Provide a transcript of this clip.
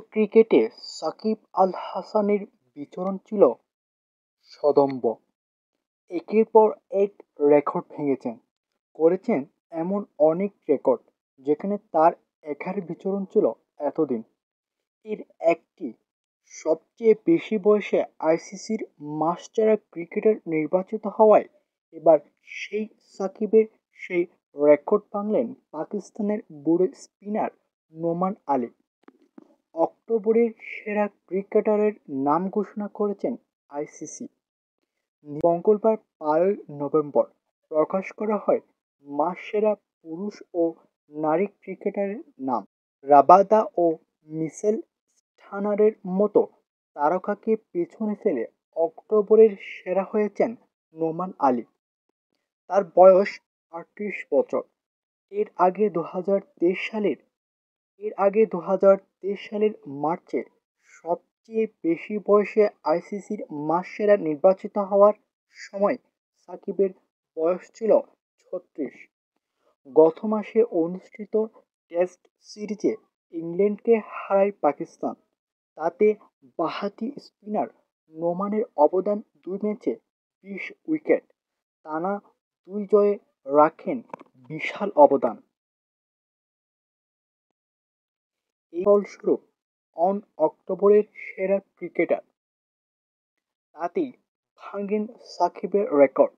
ক্রিকেটে সাকিব আল হাসানের বিচরণ ছিল সদম্ভ। একের পর এক রেকর্ড ভেঙেছেন, করেছেন এমন অনেক রেকর্ড যেখানে তার একার বিচরণ ছিল এতদিন। এর একটি, সবচেয়ে বেশি বয়সে আইসিসির মাস্টার ক্রিকেটার নির্বাচিত হওয়ায় এবার সেই সাকিবের সেই রেকর্ড ভাঙলেন পাকিস্তানের বুড়ো স্পিনার নোমান আলী। অক্টোবরের সেরা ক্রিকেটারের নাম ঘোষণা করেছেন আইসিসি। মঙ্গলবার 12 নভেম্বর প্রকাশ করা হয় মাস সেরা পুরুষ ও নারী ক্রিকেটারের নাম। রাবাদা ও মিচেল স্টার্নারের মতো তারকাকে পেছনে ফেলে অক্টোবরের সেরা হয়েছেন নোমান আলী। তার বয়স 38 বছর। এর আগে 2023 সালের মার্চে সবচেয়ে বেশি বয়সে আইসিসির মাস সেরা নির্বাচিত হওয়ার সময় সাকিবের বয়স ছিল 36। গত মাসে অনুষ্ঠিত টেস্ট সিরিজে ইংল্যান্ডকে হারায় পাকিস্তান। তাতে বাঁহাতি স্পিনার নোমানের অবদান 2 ম্যাচে 20 উইকেট, টানা 2 জয়ে রাখেন বিশাল অবদান। এই ফলস্বরূপ অক্টোবরের সেরা ক্রিকেটার, তাতেই ভাঙেন সাকিবের রেকর্ড।